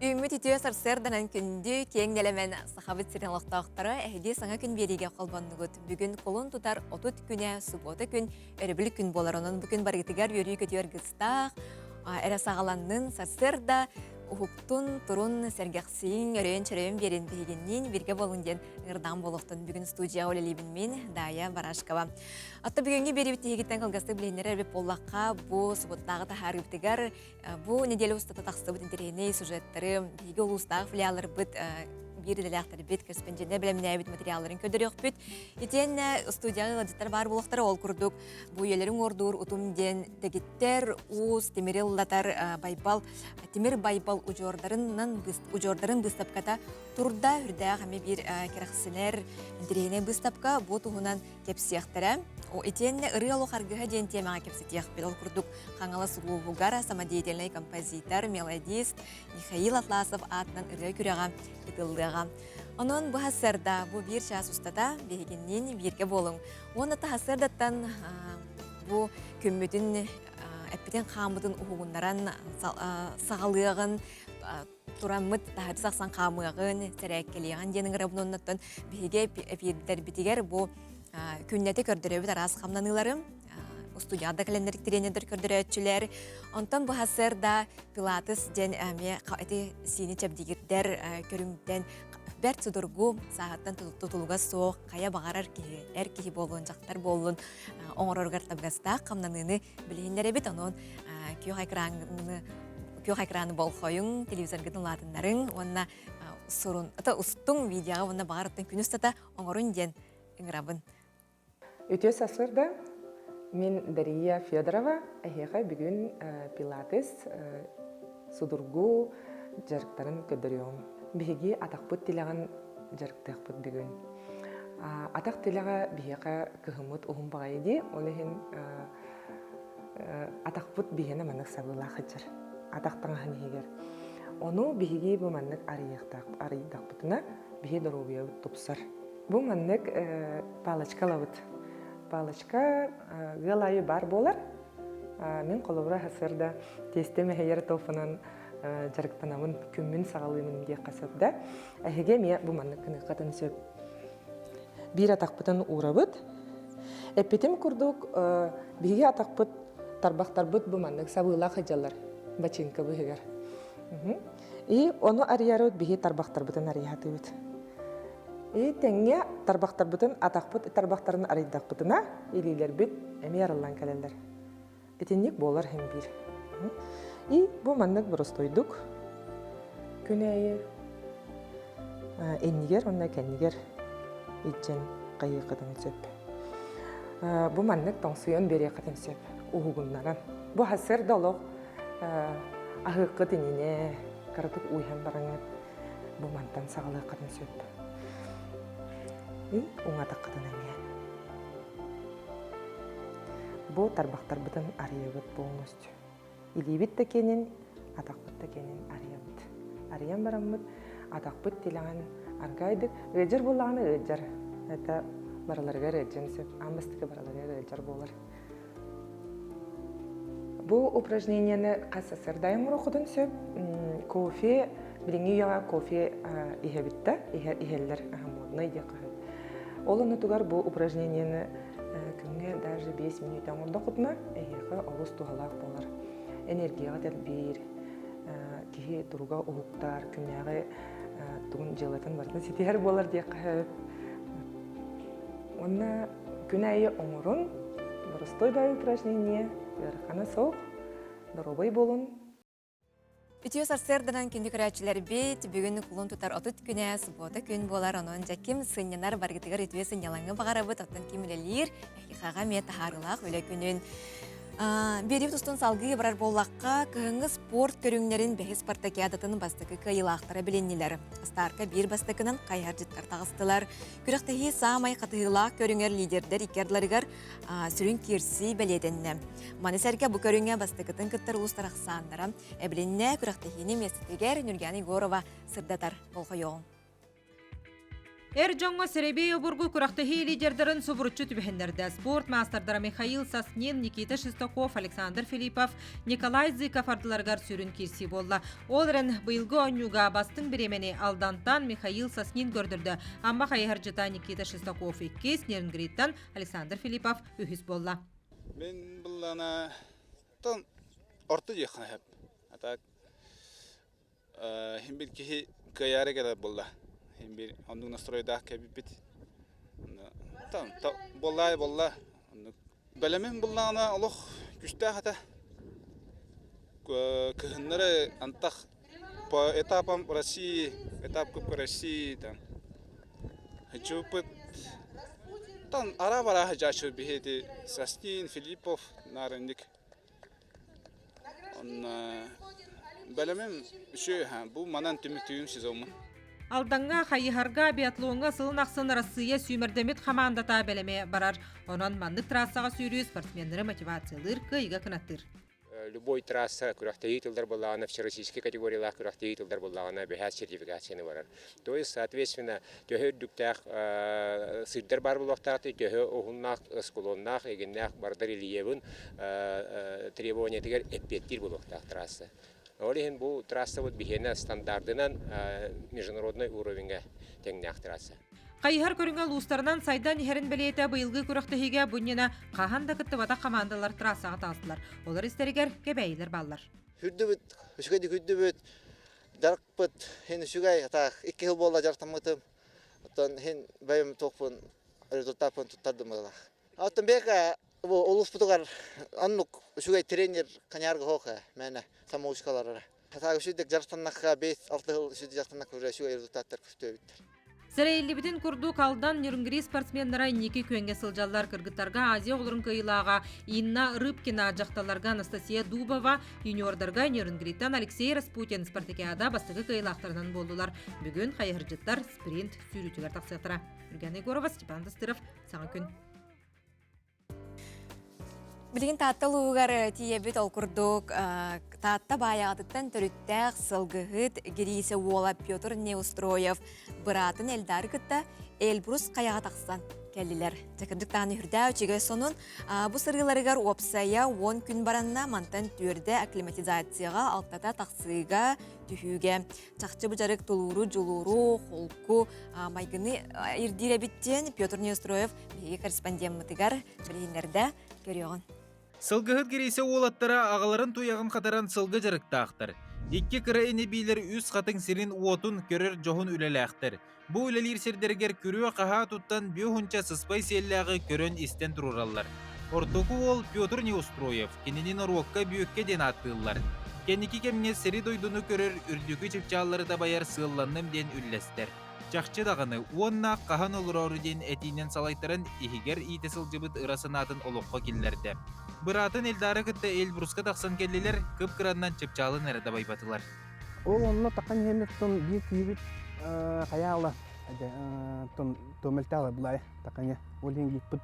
Үміт итүе сарсырданан күнді кеңнелемен сахабыт сирен лоқтақтары әйде саңа күн береге қалбанныгыт. Бүгін қолын тұтар отут күне суббота күн өрібілі күн болар. Onun бүгін баргетігер өрі көтер гыстақ. Әрі сағаланның сарсырда ұхуқтun тұрын сәргәқсейін өрейін чөрейін берін бейгеннен берге болын ден ұрдан болуқтын. Бүгін студия олелейбін мен Дая Барашкова. Атта бүгінгі бері біттегеттен қалғасты білейнері әрбіп боллаққа бұл сұбыттағы тахар үптігер бұл неделі ұстата тақсы бұд интерейней сюжеттері бейгі ұлыстағы филиалар бұд bir dilekleri bit kısmında bilimine bit materyallerin ködürüyor bit. İten stüdyalı laditler var bulakları ol kurduk. Bu yerlerin ordur utumden tegitter uz timirildatar baybal timir baybal ucordарын bыстапката турда хүрдә хәме bir керәхсенер интерейне bыстапка bu туһунан кепсияхтара. O итенне ырыялу харгыга ден темага кепсетиях бил курдук. Хаңала сулуугара самодеятельный композитор, мелодист Михаил Атласов атынан ыры күрәгә итылдыга. Onun bu hasırda bu bir şahs ustada bihiginin birge bolun. Onu da hasırdatan bu kümmüdün epiden kamıdın uğunlaran sağlığın turamıt daha saksan kamığın serekkeliğin denin rabunundan bihige bir bitiger bu künnete kördürebi taras kamlanılarım. Stüdyada kalenderik trenerler kördüretçüler. Ondan bu hasırda Pilates den eti sini çabdigirder körümden bert sudurgu saattan tutuluga soğuk kaya bağarar ki erkeği bolunacaklar bolun oңороргар табгаста камнаныны билейнер бит onun күйөк экраны болхойың телевизоргын латыннарын онна сурун ата устун видеога онна багарыптан күнүстата оңорун ден ыңырабын. Өте сасырда мен Дария Федорова әйеға бүгін пилатес судургу жарықтарын көдіріуім. Беге атақпыт тіліған жарықтықпыт бүгін. Атақ тіліға беге күхіміт ұғым бағайды, олығын атақпыт бегені манық сабылақы жыр. Атақтың ағын егер. Оны беге бұл манық арыйдақпытына беге дұрубия тұпсыр. Бұл манық палачка лауыт. Палачка ғылайы бар болар. Мен қолыбыра хасырда тестеме хейер тофынан жарықтанамын күммін сағалымын де қасапда. Әйге ме бұл манны күні қатын сөп. Bir атақпытын урабыт. Әппетім күрдік біге атақпыт тарбақтарбыт бұл манны сабыла қыжалар. Бачинка бұғығар. И оны арыяры біге тарбақтарбытын арыяты өт. Тәңе тарбақтарбытын атақпыт тарбақтарын арыйдақпытына елейлер бет әме арылан кәлелер. Етеннек болар хем бір. И бұл маннық бұрыс тойдық. Күні әйі әнігер, онна кәнігер етчен қайы қытын сөп. Бұл маннық таңсуян бере қытын сөп. Уғығынларан. Бұл хасыр долық ағық қытыніне қаратық ұйхан бараңыр. Бұл мантан сағылы қытын сөп. Оңа таққыдын әмейін. Бұл тарбақтар бұтын ария-бұт болыңызды. Илей-біт тәкенін, атақ-бұт тәкенін ария-бұт. Ариян барам-бұт, атақ-бұт теліған арғайдық. Өджір болағаны өджір. Әті бараларғар өджін сөп, амбастықы бараларғар өджір болар. Бұл упражнениені қасасырдайын мұруқыдын сөп, кофе, біліңі яға кофе ихебітті, ихелдер модны идеқы. Олын ұтығар бұл упражнениені күнге даже 5 минуттан орда құтына әйеқі ауыз туғалақ болар. Энергияға тәлбейір, кейі тұруға ұғықтар, күнняғы тұғын желатын бардың сетер болар дей қағып. Онна күн әйі оңырын, бұрыстой бай упражнение, өрқаны соқ, дұробай болын. Ütüyo sarsırdanan kündü körәчілер бет, бүгін құлын тұтар отыт күнә, сұбота күн болар, оның жәкім сынянар баргетігер ütüе сынялаңы бағарабыт, оттан кемелелер, әйқаға мет тахарылақ өлі күнін. Беріп тұстың салғы барар боллаққа күхіңі спорт көріңлерін бәхі спартакиадатын бастықы қайылақтара біленнелер. Астарқа бір бастықынан қайар жыттар тағыстылар. Күріқтігі самай қатығылақ көріңер лидердер икерділерігер сүрін керсі бәледенне. Манесерге бұл көріңе бастықытын күттір ұлыстар ақсандара. Әбіленне күріқтігіне местетігер Нүргән Егорова сырдатар болға yoğun. Jongo Serebey burgu kuraqtahi liderlerin suburutçu tübehenlerde sport masterdara Mikhail Sasnin, Nikita Shestakov, Alexander Filipov, Nikolay Zykov ardılargar sürün kirsi bolla. Olaren bıyılgı oynuga bastın biremeni aldantan Mikhail Sasnin gördürdü. Amma kayharcıta Nikita Shestakov 2, Nerngrid'den Alexander Filipov ühüs bolla. Ben bullana tan orta yakın hep. Hatta hem bir kişi kayara kadar bulla. Hem bir onun nastroyda kabibit. Tamam, bolla. Belemin bullana Allah güçte hatta kıhınları antak po etapam Rusya, etap kup Rusya tan. Hıçupet tan ara hacı bihedi Sastin Filipov narendik. On belemem şu bu manan tümütüyüm sezonun. Aldanga kayıharga biatlonga sılın aksan Rossiya sümerdemit hamandata beleme barar. Onun mandık trassaga sürüyü sportmenlere motivasiyalar kıyıga kınattır. Любой трасса курахтаитылдар боллагана, всероссийской категориялах курахтаитылдар боллагана бэхас сертификацияны барар. То есть, соответственно, төһө дүктах сырдар бар булактакты, төһө ohunнах, сколоннах, эгеннах бардар илиебин требования тигер эппеттир булактак трасса. Олehen бу трасса вот бихена стандартынан международный уровеньге теңнах трасса. Кайыхар көрүнгө лустарынан сайдан херин белете быйылгы күрөктөһүгө буньяна кахан да кыттыбата командалар трассага таастылар. Олар истеригер кебейлер баллар. Хүрдүбүт, үскөдү хүрдүбүт. Даркпыт, хен үсүгай ата 2 жыл болду жартамытым. Оттон хен байым токпун результатын туттардым ала. Аттан бека бу улуспутугар аннук үсүгай тренер канярга хока мене самоучкалары. Ата үсүдек жартаннакка 5-6 жыл үсүдө жартаннакка үсүгай результаттар күтөбүттер. Сәрәйлебітін күрді қалдан Нюрнгри спортсменлара неке көнге сылжалар кыргыттарға Азия олырын кыйлаға Инна Рыбкина жақталарға Анастасия Дубова, юниордарға Нюрнгриттан Алексей Распутин спартакиада бастығы кыйлақтарынан болдылар. Бүгін қайыржыттар спринт сүйрүтігер тақсықтыра. Үрген Егорова, Степан Дыстыров, саңа күн. Билигин тааттал угар тиебит олкурдук таатта баягытыттан төрүттәк сылгыгыт гирисе уола Петр Неустроев быратын элдар кытта Элбрус каяга таксан келдилер. Жакындык тааны хүрдә үчеге сонун бу сыргыларыгар опсая 10 күн баранна мантан түрдә акклиматизацияга алтата таксыга түһүгө чакчы бужарык тулуру жулуру холку майгыны ирдиребиттен Петр Неустроев биги корреспонденттыгар билгендерде көрөгөн. Сылгыһыт кирейсе уолаттара агаларын туягын катаран сылгы жарыктаактар. Икки кыра эни бийлер үс хатын сирин уотун көрөр жохун үлелээктер. Бу үлелир сирдергер күрүө каха туттан бүйхунча сыспай селлягы көрөн истен турураллар. Ортоку ол Петр Неустроев, кененин оруокка бүйөкке ден аттыыллар. Кеники кемне сири дойдуну көрөр үрдүкү чыпчаалары да баяр сыылланным ден үллестер. Чакчы даганы уонна кахан олорору ден этинен салайтарын ихигер итесил жыбыт ырасынатын олокко киллерде. Быратын элдары кытта Элбруска таксан келлилер кып кыраннан чыпчаалын эрде байбатылар. Ол онно такан хеметтон бир кийбит каяала тон томелтала булай такanya олин гиппит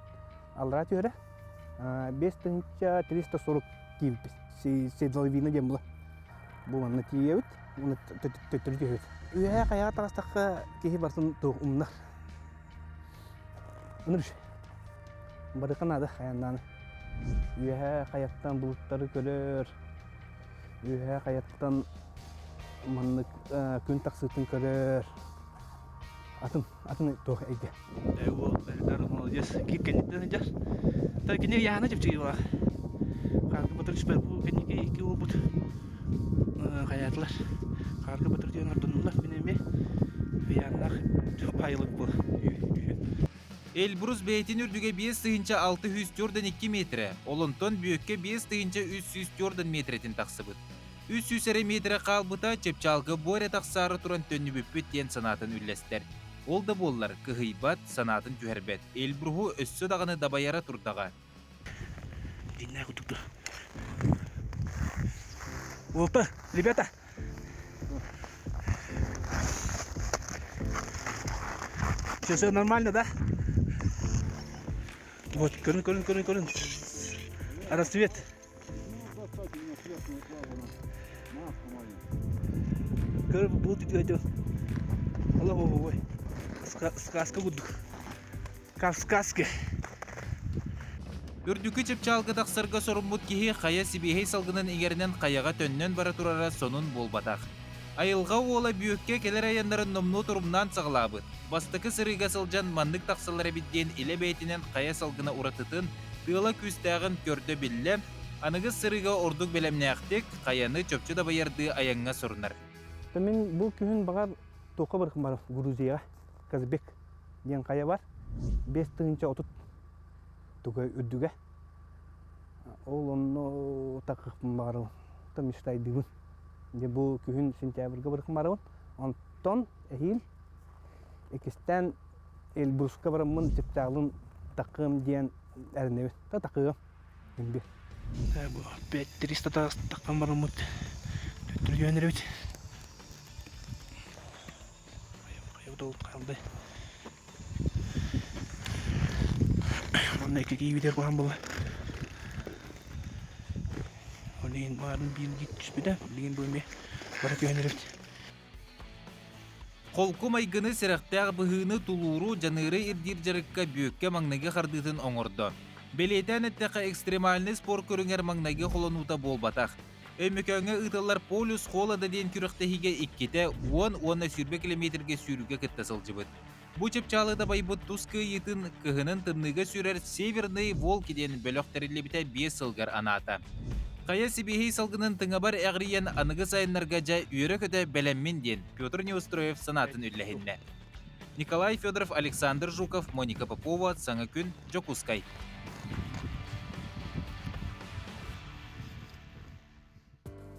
алра төре 5340 кийбит седловина дем була. Бу анна тиебит уны төтөрдүбүт. Үе каяга тарастакка кихи барсын умнар. Унуш. Барыканада хаяннан. Үе каяттан булуттары көрөр. Үе каяттан маннык күн таксытын көрөр. Атын тох эге. Вот, это молодец. Кикенитен жас. Та кини яна жипчига. Карга батыр спер бу кини ки обут. Каятлар. Карга батыр ден артынлар менеме. Янах пайылык бу. Элбрус бейтин үрдүгө 5 сыйынча 600 жордан 2 метре, олонтон бүйөккө 5 сыйынча 300 жордан метретин таксыбыт. 300 метре калбыта чепчалгы боре таксары туран төнүбүппүт ден санатын үллестер. Ол да боллар кыгыйбат санатын түһербет. Элбруху өссө даганы дабаяра турдага. Динна кутукту. Опа, ребята. Все нормально, да? Вот, көрін. Рассвет. Көріп, бұл түтіп әйтеу. Аллах ой. сказка будук. Сказки. Үрдүкү чепчалгы тақсырға сорумбут кихи қая сибихей салгынан игерінен қаяға төннен бара турара сонун болбатақ. Айылға ола бүйөкке келер аяндарын номну турумнан сағылабыт. Бастықы сырыға сылжан мандык тақсылары бидден иле бәйтінен қая салгына уратытын, тыла күстәғын көрді білі, анығыз сырыға ордук белемнәқтек, қаяны чөпчі да байырды аяңға сұрынар. Мен бұл күн бағар тоқа барқым бар Грузияға, Казбек ден қая бар, 5 тыңынша отут туга үдүгө ол онно такыкпын баарым там иштайдыбын де бу күн сентябрга баркым барабын онтон эхил экистен элбурска барамын чыптагын такым диен эрнебит такыгым эмби Бу 300 таккан барамыт. Төтүлгөнөрөт. Кайы долуп калды. Ондай какие видео вам было? Олин барын билги түспүдө, билген бөлме бара көнөрөт. Қолкум айгыны сирақтағы бұхыны тулуру жаныры ирдир жарыққа бүйекке маңнағы қардытын оңырды. Белетен әттіқі экстремальны спор көріңер маңнағы қоланута болбатақ. Өймекөңі ұтылар полюс қолада ден күріқтіхіге 2-10 сүрбе километрге сүріге кітті сылжыбыд. Бұ чепчалыда байбыт тұскы етін кығынын тымныға сүрер Северный Волкиден бөліқтірілі біте 5 сылғар аната. Қая сибихей салгынын тыңабар әғриен анығы сайынларға жа үйері көді бәлеммен ден Петр Неустроев санатын үлләхінне. Николай Федоров, Александр Жуков, Моника Попова, Саңа күн, Жокускай.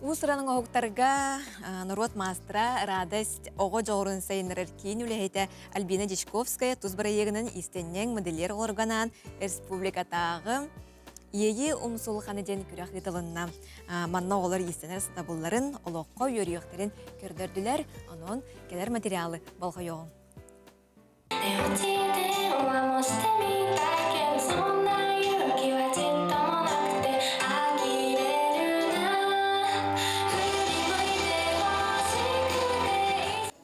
Усыраның оғықтарға Нұрот Мастыра радость оғы жоғырын сайынырыр кейін үләйті Альбина Дичковская тұзбара егінің истеннен моделер олырғанан республикатағы Егі умсул ханеден күрәк итылынна. Манна олар истенер сатабылларын олоққа үйіріяқтарын көрдірділер, анон келер материалы балғайоғын.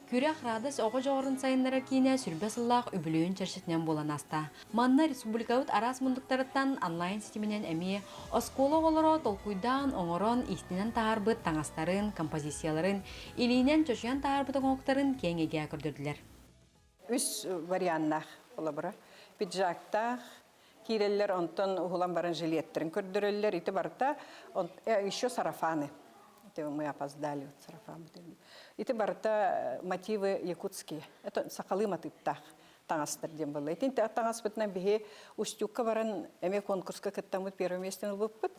Күрәк радость оғы жоғырын сайынлары кейіне сүрбе сыллақ үбілуін чәршетінен болан аста. Манна республикаут арас мұндықтарыттан онлайн системенен әме осколы олары толкуйдан оңырын истинен тағарбыт таңастарын, композицияларын, илейінен чөшіян тағарбыт оңықтарын кеңеге көрдірділер. Үс варианнақ ола бұра. Пиджактақ, кейрелер онтон ұғылан барын жилеттерін көрдірілер. Иті барта еще сарафаны. Мы опоздали от сарафан. Ити барта мотивы якутские. Это сақалы мотивтах таңастыр дем было. Ити таңас бітінен біге устюкка баран әме конкурска кіттамыд первый местен ұлбыппыт.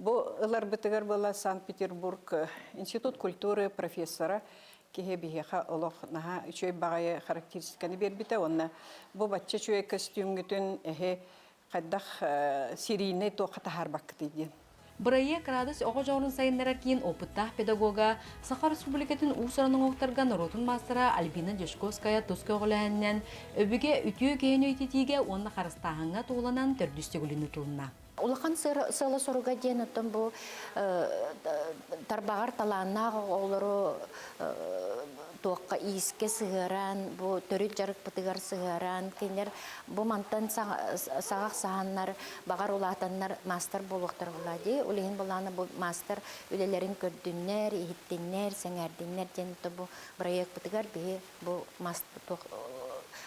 Бұл ылар бітігер была Санкт-Петербург институт культуры профессора. Кеге бігеға олық наға үшөй бағайы характеристиканы бербіті. Онна бұл батча чөй костюм күтін әхе қайдақ серийный тоқы тахар бақыты дейін. Проект радость оғы жоғырын сайынлары кейін опыттақ педагога Саха Республикатын ұсыраның оқтарған Нұротын мастыра Альбина Дешковская тұсқа ғылайыннан өбіге үтіе кейін өйтетіге онына қарыстағыңа туыланан түрдісті күлін ұтылына. Улахан сылы соруга ден оттон бу тарбағар таланнағы олары тоққа иіске сығыран, бу төріт жарық бұтығар сығыран, кенер бу мантан сағақ сағаннар, бағар улатаннар мастер болуқтар ғылади. Олеген боланы бу мастер үлелерін көрдіннер, ехіттеннер, сәңәрденнер ден бу проект бұтығар бе бу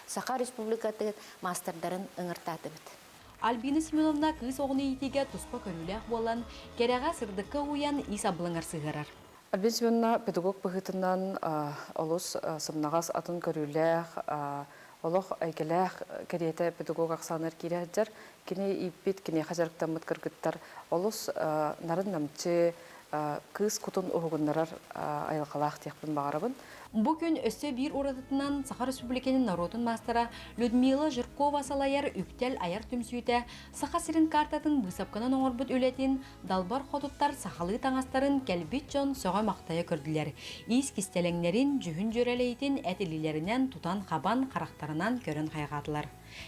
Саха Республикаты мастerdарын ыңыртаты біт. Альбина Семеновна кыз оғыны етеге тұспа көрілек болан, кереға сырдыққа уян ис аблыңар сығырар. Альбина Семеновна педагог бұғытынан олыс сымнағас атын көрілек, олық әйгелек кәреті педагог ақсаныр кереғдер, кене иппет, кене қажарықтамыт кіргіттар, олыс нарын намчы кыз күтін ұғынларар айлықалақ текпін бағарабын. Бүгін өсі бір ұратытынан Саха Республиканың Народын мастера Людмила Жиркова салайар үктел аяр түмсүйті Саха сирин картатын бұсапқынан оңырбыт өлетін далбар қотыттар сақалы таңастарын кәлбет жон соға мақтайы көрділер. Ис кистелеңнерін жүхін жөрелейтін әтілілерінен тұтан қабан қарақтарынан көрін қайғатылар.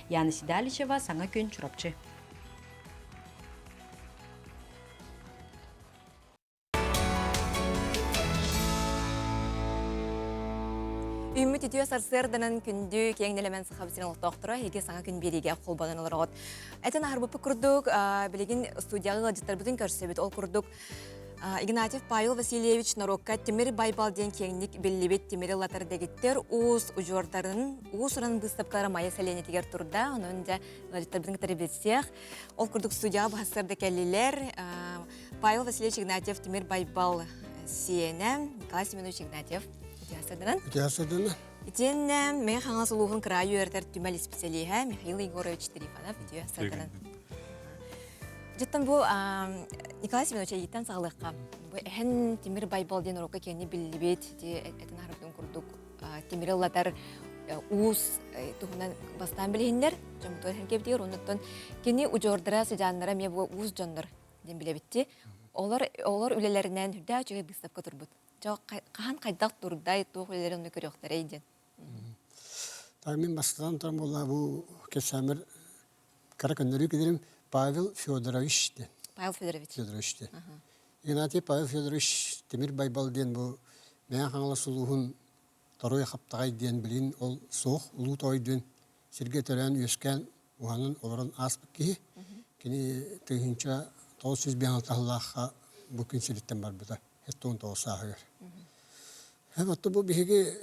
Яны Сидалишева саңа күн чұрапчы. Үміт Күтүө сарсырданан күндү кеңнелемен сахабысын олтоқтыра, еге саңа күн береге қолбанын оларғот. Әтін арбыпы күрдік, білеген студияғы жыттарбытын көрсөбіт ол күрдік. Игнатьев Павел Васильевич Нарокка Тимир Байбалден кеңник беллебет Тимир Латар дегеттер уус ужуардарын уусуран быстапкара майя сәленетігер турда, оның да жыттарбытын кітары білсех. Ол күрдік студияға бұхастарды кәлілер Павел Васильевич Игнатьев Тимир Байбал Сиене, Николай Семенович Игнатьев. Үтіясадына. Итен мен хаңа сұлуғын қырайы өртер түмәл специалиға Михаил Егорович Трифонов үтіясадынан. Жеттен бұл Николай Семенович еттен сағылыққа. Әхін Тимир Байбалден ұроққа кені білібет, әтін арабдың күрдік. Тимир Латар уыз тұғынан бастан білігіндер, жамытуар хәркептігер, оныттан кені ұжордыра сұжанлара ме бұл уыз жондар ден білебетті. Олар үлелерінен хүрді өчеге быстапқа тұрбыт. Қахан қайдақ тұрдай тоқ үлелерін көріқтер әйден. Мен бастыдан тұрым бола бұл кесәмір қара көндірі кедерім Павел Федорович ден. Павел Федорович. Федорович ден. Игнатий Павел Федорович Тимир Байбал ден бұл мен қаңла сұлуғын Тарой қаптағай ден білін ол соқ ұлу той ден Сергей Төрән өскен оғанын оларын аспық кейі. Кені түйінші 956-ға бұл күн сіреттен бар бұда. Әттуын тоғыса ағыр. Әбатты бұл бігеге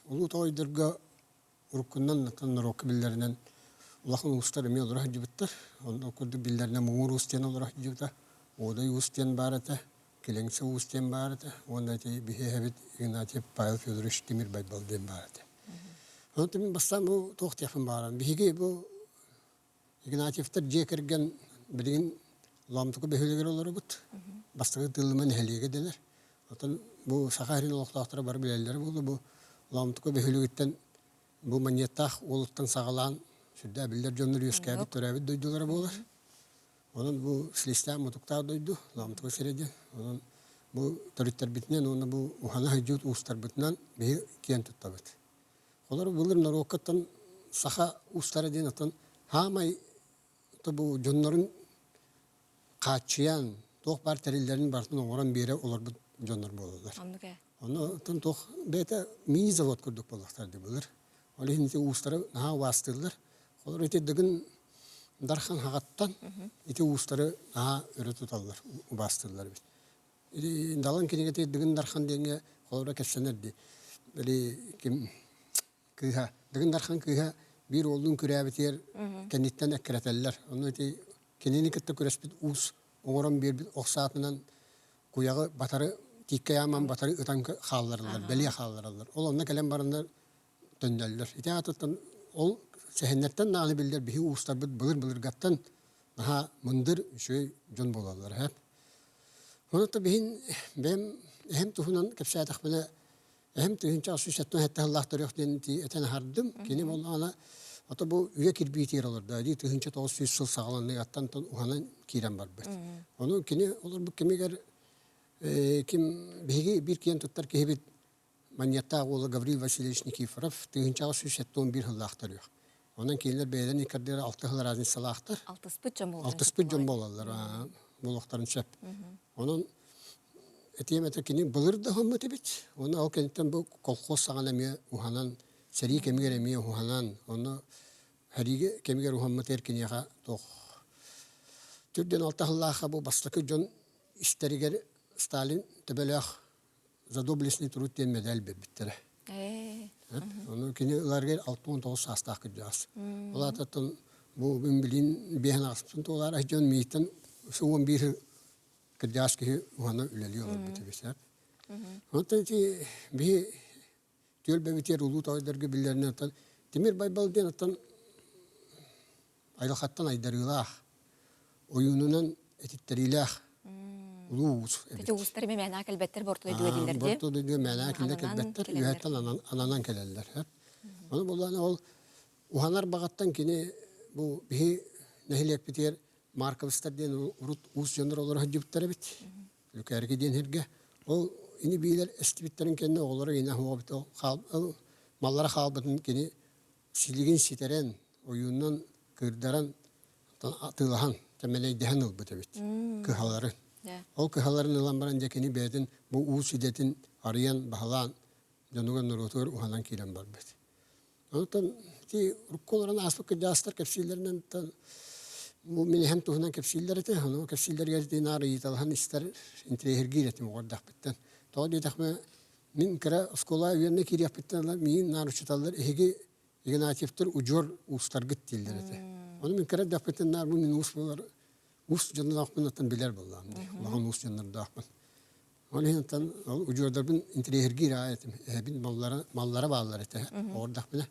ұлу тойдырға ұрыққыннан нақтан ұрыққы білдерінен ұлақын ұстары мен олырақ жібіттір. Онда көрді білдерінен мұңыр ұстен олырақ жібіттір. Одай ұстен бар әті, келеңсі ұстен бар әті. Онда біге әбет Игнатьев Павел Федорович Тимир Байбалден бар әті. Онда мен бастан бұл тоқтияқын барам. Бігеге бұл Игнатьевтер жекерген білген ламтықы бөхелегер олары бұд. Бастығы тылымен әлеге денер. Отын бұл сақарин олықтақтары бар білелері болды. Бұл ламтықы бөхелегеттен бұл манеттақ олықтан сағалан сүрді әбілдер жоныр өскәбі төрәбі дойдылары болар. Оның бұл слистә мұтықтар дойду, ламтықы середен. Оның бұл төріттер бітінен, оны бұл ұхана хайджуд ұстар бітінен бейі кен тұтта біт. Олар бұлыр нарокаттан сақа ұстары ден атын хамай бұл жонларын қатшиян тоқ бар тәрелерінің бартын оңыран бері олар бұл жонлар болалар. Оны тұн тоқ бәйті мини завод күрдік болақтарды бұлыр. Олар хинте ұстары наға уастырылар. Олар өте дігін дархан хағаттан өте ұстары наға өрі тұталылар, бастырылар бет. Далан кенегете дігін дархан денге олар кәпсенерді. Дігін дархан күйға bir olduğun kürebetiyer kenditten ekreteller. Onu öte kendini kıtta küresbit us oğuran bir oksatından kuyağı batarı tikkayaman batarı öten xallarlar, beliye xallarlar. Ol onunla gelen barınlar döndürler. İte atıttan ol sehennetten nağını bildir bihi ustar bılır gattan daha mındır şöyle can bolarlar hep. Onu da bihin benim hem tuhunan kepsaydak bana hem tühün çalışıyor setten hatta Allah tarih denti eten hardım. Kenim Allah'ına hatta bu üye kirbiyetiyer olur da. Di tühün çalışıyor sıl sağlanı yattan ton uhanan kiren var bet. Onu kini olur bu kimiger kim bihgi bir kiyen tutar ki hebit manyatta oğlu Gavril Vasilyevich Nikiforov tühün çalışıyor setten bir hıl aktarıyor. Onun kiler beyden ikardiler altı hıl razin salahtır. Altı spıt jom bolarlar. Bolakların şep. Onun etiyemete kini bulur da hamma tebit. Onu al kentten bu kolkos sağana miye uhanan seri kemiger miye uhanan onu herige kemiger uhamma ter kini ya toh. Türden altahllaha bu bastaki jon isteriger Stalin tebelah zadoblesni turut diyen medal bittere. Onu kini ularger 69 hasta kıcas. Ola tatın bu bin bilin bihen asıpsın tolar jon miten suun bir kıcas ki uhanna üleliyorlar bitebisler. Hatta ki bir tüyel bebitiyer ulu tağıdargı billerine atan Timir Baybal diyen atan aylıkattan aydarıyla oyununun etitteriyle uluğuz. Peki uğuzları mı menak elbetler bortuda düğedillerdi? Bortuda düğe menak elbetler üyetten ananan kelirler. Onu bulana ol uhanar bağattan kini bu bir nehilek bitiyer Markovistler diyen urut uğuz yönler olarak hacıbıtları bit. Lükerki diyen herge. O ini biler estibitlerin kendine olarak yine huabit o mallara halbatın kini siligin siteren oyundan kırdaran atılahan temeley dehen ılbıtı bit. Kıhaların. O kıhaların ılan baranca kini beyden bu uğuz sidetin arayan bahalan Жануган норотор уханан килен барбет. Онтон ти рукколоран аспык жастар кепсиллеринен тан бу минем тухнан кепсиллерите хано кепсиллерге динар италхан истер интрехергирет мордах беттен. Тоди тахме мин кара школа үйенне киряп беттен мин наручталлар эге игнативтер ужор устаргыт тилдерите. Оны мин кара дапеттен нар бу мин усболар ус жаннахмынтан билер боллам. Лаган ус жаннардахмын. Олентан ужордарын интерьергир аятым. Бин маллара bağlar ete. Orada bile.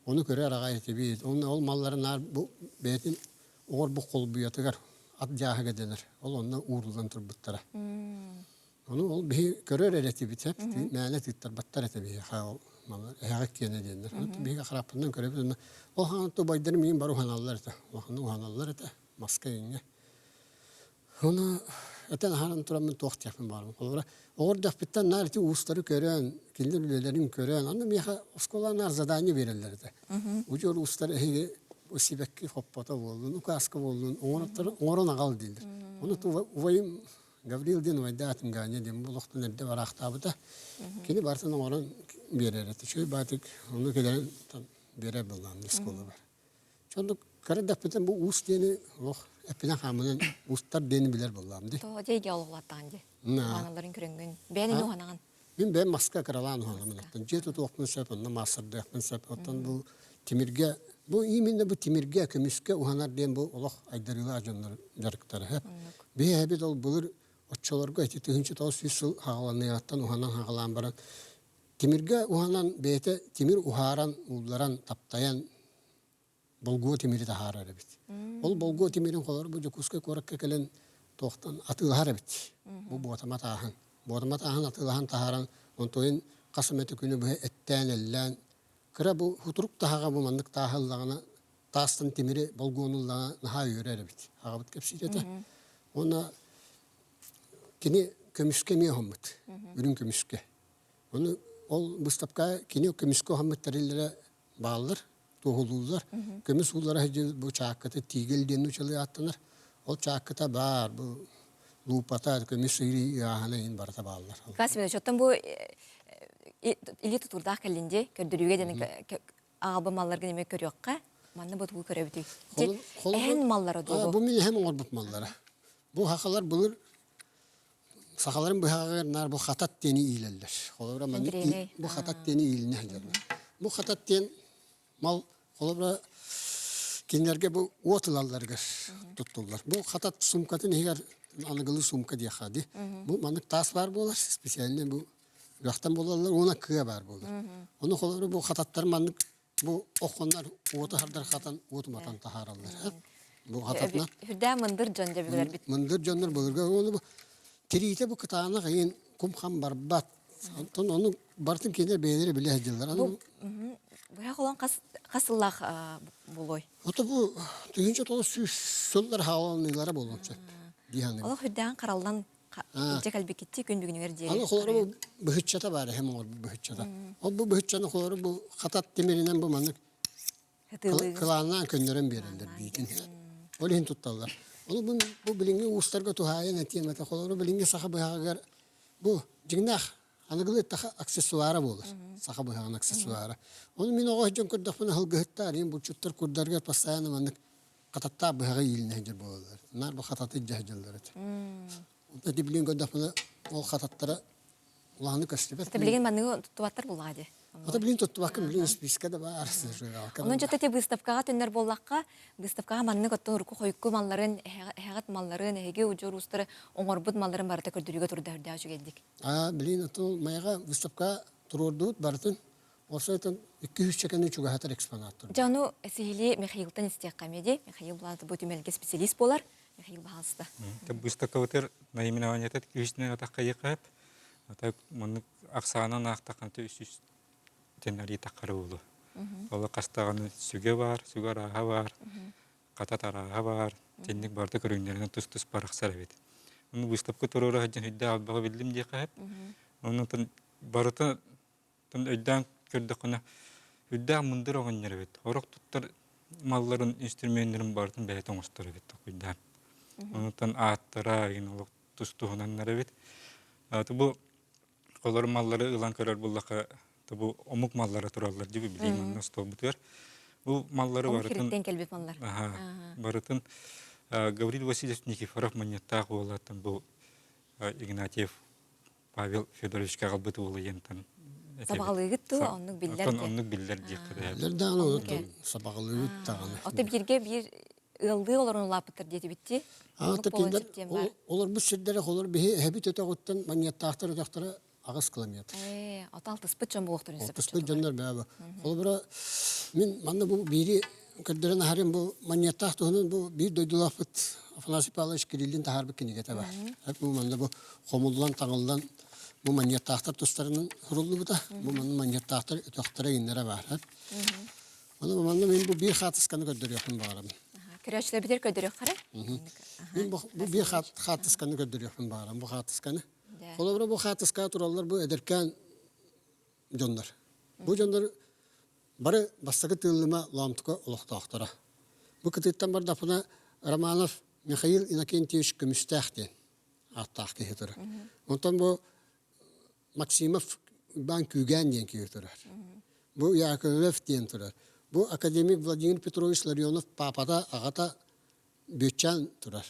Onu göre aragayet bir. Onun malların nar bu betin or bu kol büyütüger. At jahaga denir. Onunla uğurludan turbuttara. Onu ol bir görer ereti bitep. Menet ittar battar ete bir. Ha mallar. Ehak yene denir. Bir harapından göre bir. O han to baydır mıyım baru hanallar ete. O hanallar ete. Maske yenge. Onu Eten haran turamın toht yapın var. Orada bitten narti ulusları gören, kinderlilerin gören. Annem ya oskolar zadanya verirlerdi. Ucur ulusları hege o sibekki hoppata oldu, nukaska oldu. Ona nagal değildir. Onu tu vayım Gabriel din vaydatım ganye dem bu lokta nerede var ahtabıda. Kini bartan oran verirdi. Şöyle batık onu gelen bere bulan oskolar var. Çonduk karada bitten bu us diyeni Epine hamının ustar deni bilir bollamdı. To jeyge olgulatan je. Manaların körüngün. Beni nuhanan. Ben maska karalan hanımın. Jetu toqmun sep, ondan masarda yapın sep. Ondan bu timirge, bu iminde bu timirge kömüske uhanar den bu Allah aydarılı ajanlar jarıkları hep. Bir hebet ol bulur oççolarga eti tühünçü tos yüsül hağalanıyattan uhanan hağalan baran. Timirge uhanan bete timir uharan ullaran taptayan Bolgo timiri de harar bit. Ol bolgo timirin kolor bu jukuska korakka kelen tohtan atılhar bit. Bu botamat ahan. Botamat ahan atılhan taharan ontoyin qasmeti günü bu etten ellen. Kıra bu huturuk tahaga bu mandık tahallağına tastan timiri bolgonulağına naha yörer bit. Haga bit kepsirete. Ona kini kömüske mi hammet. Ürün kömüske. Onu ol bustapka kini kömüske hammet tarillere bağlar. Tohuluzlar. Kömüs hullara hacı bu çakkata tigel denu çalı attılar. O çakkata var bu lupata kömüs iri yahana in barata bağlar. Kasmine çottan bu ili tuturda kalınca kördürüge denin ağabey mallar gene körüyokka. Manna bu körebitik. Ehen mallara doğru. Bu min hem orbut mallara. Bu hakalar bulur. Sakaların bu hakalar nar bu hatat deni ilerler. Bu hatat deni iline hacırlar. Bu hatat den mal kolabra kinlerge bu otulallarga tuttular. Bu hatat sumkatın heger anıgılı sumka diye hadi. Bu manık tas var bolar spesialine bu yaktan bolarlar ona kıya var bolar. Onu kolabra bu hatatlar manık bu okonlar otu hardar hatan otumatan taharallar. Bu hatatna. Hüda mındır canca bilir bit. Mındır canlar bolurga onu bu tirite bu kıtağına kayın kumham barbat. Onu bartın kinder beğenir bile hacılar. Bu ya olan kasıllah buluy. Ota bu tüyünce tolu söller havalanılara bolunca. Allah hüddan karaldan ince kalbi gitti gün bugün verdiği. Allah kolları bu bıhıtçata var hem o bıhıtçata. O bu bıhıtçanın kolları bu hatat demirinden bu manlık kılağından köndüren verirler büyüdün. Öyle tuttarlar. Onu bu bilingi ustarga tuhaya netiyemete kolları bilingi sahabı hagar bu cignak. Anıgılı taha aksesuara bolur. Sahabı hagan aksesuara. Onu min oğa hıcan kurdaq bana hılgıhıttar. Yani bu çuttar kurdargar pasayanı manık katatta bıhaga yilini hıcar bolurlar. Nar bu katatı cahcırlar. Onda dibilin kurdaq bana o katattara ulağını kaçtırıp. Tabilgin manıgı tutuvattar buladı. Ota bilin tuttu bakın bilin spiska da var. Onun jatete выставкага tönner bollakka выставкага manны gottun ruku koyukku malların hegat malların hege ujur ustara oңорбут malların barata kördürüge turda hırda şu geldik. Bilin otu mayaga выставка tururdu bartın. Osaytan 200 çekeni çuga hatar eksponattır. Janu esihili Mikhail'tan isteyek kamedi. Mikhail bulantı bu tümelge spesialist bolar. Mikhail bahalsta. Выставка өтер наименованиятет күйісінен атаққа еқап. Ата мұны ақсағынан ақтаққан төсіз теннери таққары болу. Олы қастағаны сүге бар, сүге араға бар, қатат араға бар. Теннік барды көріңдерінен тұс-тұс барақсар әбет. Оны выставка тұрыры ғаджан хүдді албаға білдім де қап. Оның барыты өйден көрдіқіні хүдді мұндыр оған ер әбет. Орық тұттар малларын, инструменттерін бардың бәйет оңыстыр әбет. Оның аттыра, тұс-тұғынан әбет. Бұл қолар маллары ылан көрер болдаққа Bu omuk malları turallar gibi bileyim onu stol biter. Bu malları Ол barытын хириттен келбет маллар. барытын Гаврил Васильевич Никифоров маньяттақ болатын бұл Игнатьев Павел Федоровичка қалбыты болы ентін. Сабағалыгыт ту, оннук биллер. Оннук биллер дектеді. Лердан олар сабағылы тағаны. Ота бирге бир ылды оларын лапытыр дети битти. Олар бұл сирдері олар бихи әбит өте ғыттан маньяттақтар өтақтары ағыз километр. Ата алтыспыт жон болуқтыр үнсіп. Алтыспыт жондар бәбі. Ол бұра, мен манда бұл бири көрдерін ағарым бұл маньяттақ тұғының бұл бир дойдулапыт Афанасий Павлович Кириллин тағарбы кенегеті бар. Бұл манда бұл қомылдан таңылдан бұл маньяттақтар тұстарының құрылды бұта. Бұл маньяттақтар өтақтары енлері бар. Манда мен бұл бир қатысқаны көрдер еқін бағарым. Көрәшілер бітер көдір еққары? Мен бұл бир қатысқаны көрдер еқін бағарым. Бұл қатысқаны. Олар бұл қатысқа туралар бұл әдіркен жондар. Бұл жондар бары бастағы тылыма ламтықы олықтақтыра. Бұл кітеттен бар дапына Романов Михаил Иннокентьевич Көмістәқтен аттақ кейі тұры. Онтан бұл Максимов Бан Күйген ден кейі тұры. Бұл Яковлев ден тұры. Бұл академик Владимир Петрович Ларионов папада ағата бөтчан тұры.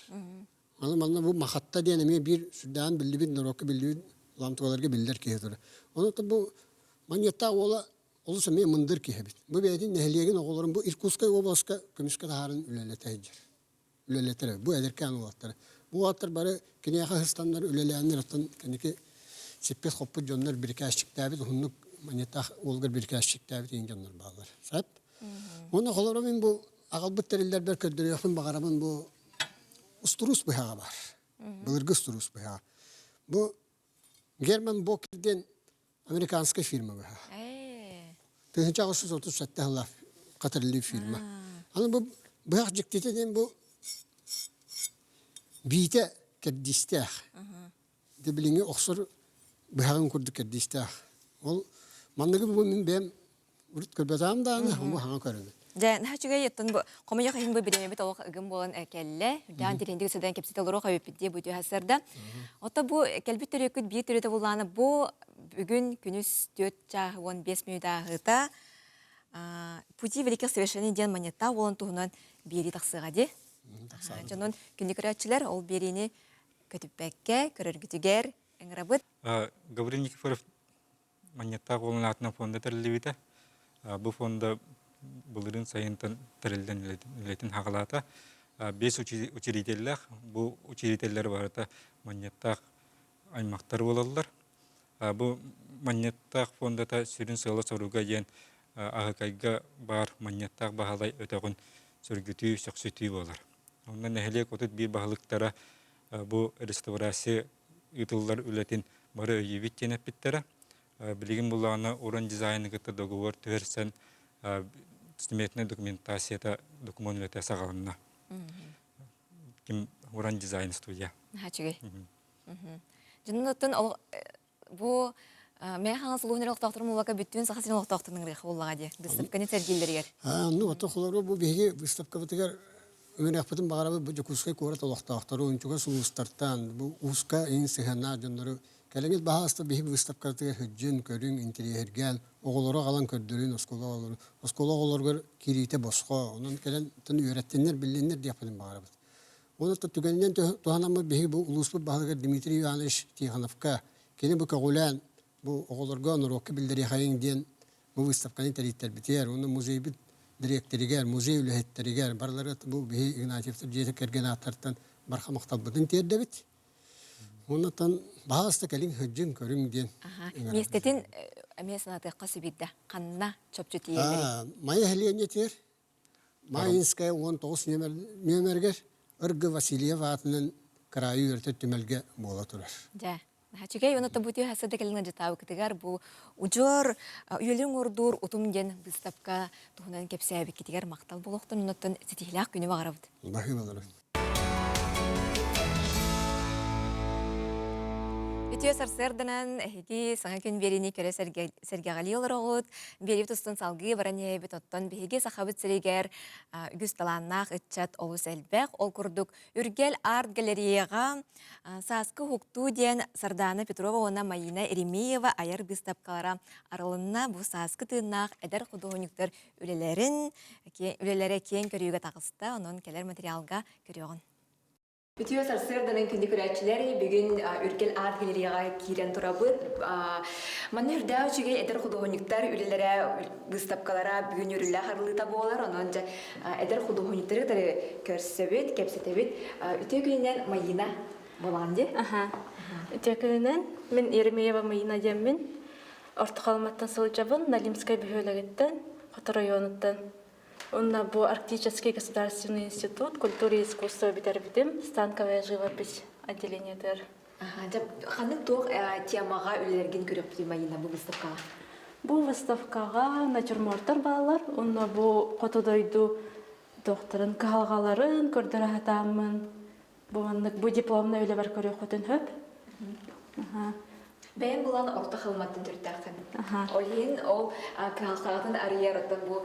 Аны бұл мақатта ден әме бір сүрдән білді бір, нұрокы білді бір, ламтығаларға білдер кейі тұры. Онтан бұл маньятта ола Олы сәме мындыр кейі бит. Бұл бәйдің нәхілеген оғыларын бұл Иркутскай обласка көміскі тағарын үлелеті әйдер. Үлелетері, бұл әдіркен олаттары. Бұл аттар бары кенеяқа хыстандар үлелеәнер аттан кәнеке сеппет қоппыт жонлар бір кәшік тәбіт, ұхынлық манеттақ олғыр бір кәшік тәбіт ең жонлар бағалар. Сәп? Оны қолары мен бұл ағалбыт тәрелер бәр көрдірі яқын бағарамын бұл ұстырус бұяға бар. Бұлырғы ұстырус бұяға. Бұл Герман Бокерден американская фирма бұяға. 1937 жылы қатырлы фирма. Аны бұл бұяқ жіктетеден бұл бейті кәрдістәқ. Дебіліңе оқсыр бұяғын көрді кәрдістәқ. Ол маңнығы бұл мен бәм ұрыт көрбетам да аны бұл хаңа көрімі. Жан хачуга еттен бу комая кайын бу биреме бит олық ыгым болан әкәлле. Дан тирендеге сөдән кепсите лоро кабепте бу хәсәрдә. Ота бу кәлбит төрөкүт бие төрөтә булганы бу бүгүн күнүс 4:15 минутта гыта. Пути великих совершений ден монета болан туһунан бери тахсыга ди. Жанын күнүкөрәчләр ол берини көтүпәккә көрөргүтүгәр эңрабыт. Гаврил Никифоров монета болан атына фонда тәрелебите. Бу фонда Бұлырын сайынтын тірілден үлетін хағалата. 5 учредителлер, бұл учредителлер барыта монеттақ аймақтар болалылар. Бұл монеттақ фондата сүрін сылы соруға ен ағықайға бар монеттақ бағалай өтіғын сүргіті, сөксүті болар. Ондан әхілек отыт бір бағылықтара бұл реставрация ұтылылар үлетін бары өйевет тенеп біттері. Білігін бұлағына орын дизайны күтті договор түрсен стиметная документацията документация сагална. Ким уран дизайн студия. Хачугай. Жиннотон ол бу мен хаңыз лугнерлык тактырмы вака бүттүн сахасынлык тактырның рехи боллага ди. Выставка не сәргилдергер. Ну ото холору бу беге выставка битегер өнәкпәтен багарабы бу Жокускай корат олактактары ончуга сулустартан бу уска инсехана жоннору Кәлеңіз бағасты бейбі выставкатығыр хүджін, көрін, интерьерген, оғылары қалан көрдірін, оскола оғыларғыр керейте босқа, оның кәлен түн үйреттенлер, білінлер дейпілін бағары бұд. Оны түгенінен туғанамы бейбі ұлыспы бағылығыр Дмитрий Иванович Тихановка, кені бұл кәғулян, бұл оғыларға нұрокы білдері қайын ден, бұл выставканы тәреттер бітер, оны музей біт директоригер, музей үліхеттерігер, барлары бұл бейбі Игнатьевтер жеті кәрген аттарттан барқа мақтал бұдын терді біт. Оннан бағасты кәлін хүджін көрің ден. Местетін мәсінаты қасы бидді қанына чөпчі тиелері. Майя әліне тер. Майинская 19 нөмергер Ыргы Васильев атының крайы өрті түмелге бола тұрар. Жа. Хачугай, оныта бұты хасады кәліңі жытауы кітігер бұл ұжыр үйелің ордур ұтым ден выставка тұғынан кепсі әбі кетігер мақтал болуқтын ұнаттан сетихілақ күні бағарабыд. Бақи болар. Бүтүө сарсырдынан эһиги саңа күн берини көрө сергеғали олорогут, бери тустун салгы баране бит оттон биһиги сахабыт сиригер үгүс талааннаах ытчат олус элбэх, ол курдук Үргел арт галереяга сааскы хуктуу диэн Сардана Петрова она Майина Еремеева аяр выставкалара аралынна бу сааскы тыыннаах эдер художниктер үлелере кең көрүүгө тагыста, онон келер материалга көрөөгөн. Бүтүө сарсырданын күндү көрәчилери бүгүн Үргел арт галереяга кирен турабыт. Манна үрдää үчүгө эдер художниктар үлелере выставкалара бүгүн үрүллэ харлыта болар. Онон эдер художниктары көрсөбүт, кепсетебит. Үтө күнүнөн Майина болгон ди. Үтө күнүнөн мен Еремеева Майина демин. Орто калматтан сылжабын, Налимская бөхөлөгөттөн, Котор районуттан. Онна бу Арктический государственный институт культуры и искусства битербитим, станковая живопись отделениетер. Ханык туох темага үлелерген көрөп Майина бу выставкага? Бу выставкага натюрморттар балалар, онна бу котодойду докторын каалгаларын көрдөрө хатамын. Бу дипломна үле бар көрө хотун хөп. Бәйін бұлан орта қылматтың түрттәқін. Ойын ол калқағатын арияр оттан бұл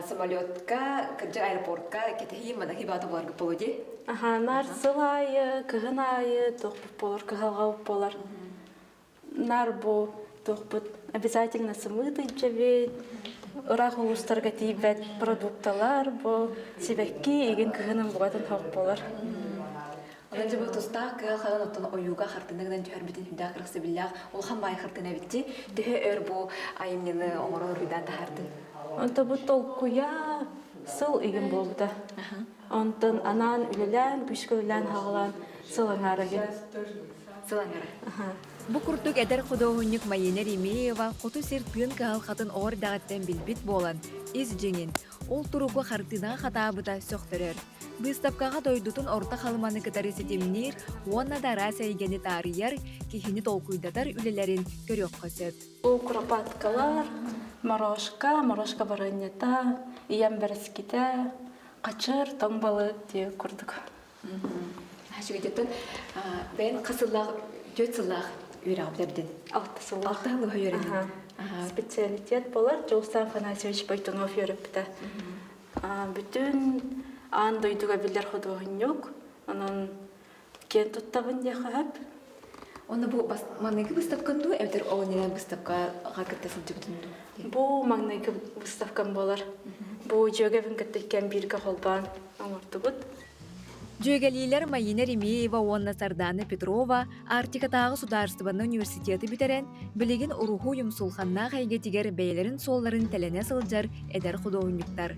самолетка, кірджі аэропортка кетехи манахи баты боларғы полуди? Нар сылайы, кығын айы, тоқпыт болар, кығалғауып болар. Нар бұл тоқпыт обязательно сымыды жабет, ұрақ ұлыстарға тейбет продукталар, бұл себекки еген кығының бұғатын хауып болар. Онан жабы тұста кығалқағын оттан ойуға қартынығынан жүйір бітін хүнді ақырықсы білләқ, ол қамбай қартына бітті, дүхі өр бұл айымнені оңырын рүйдан тахардың. Онта бұл толқуя сыл еген болды. Онтан анан үлелән, күшкөлілән хағылан сылаңары ген. Сылаңары. Бұл күрттік әдір құдауынник Майина Еремеева құты сертпен кығалқатын оғыр дағаттен білбіт болан, ез жеңін, ол тұруғы қартына қатабыда сөқтірер. Выставкаға дойдутун орта халманы кытары сетемнер, уанна дара сәйгені тарияр, кехini толкуйдатар үлелерін көрек қосет. Бұл куропаткалар, морошка баранета, иям бәріскеті, қачыр, тоңбалы де көрдік. Шүгедеттен, бәйін қасыллақ, жөт сыллақ үйрі ғабдерден? 6 сыллақ. 6 ғылығы үйрінен? Специалитет болар, Жоустан Фанасьевич Байтунов үйріпті. Бүтін ан дойдуга билер художник, анан кен туттабын де хап. Оны бу магнайгы выставканду, эвдер оғынен выставкаға кіртесіл жүгітінду? Бу магнайгы выставкан болар. Бу жөгевін кіттікен бірге қолбан аңырды бұд. Жөгелилер Майина Еремеева, Уанна Сардана Петрова, Артикатағы Сударствоны университеті бітерен, білеген ұруху юмсулханна қайгетігер бәйлерін солларын тәлене сылжар әдер художниктар.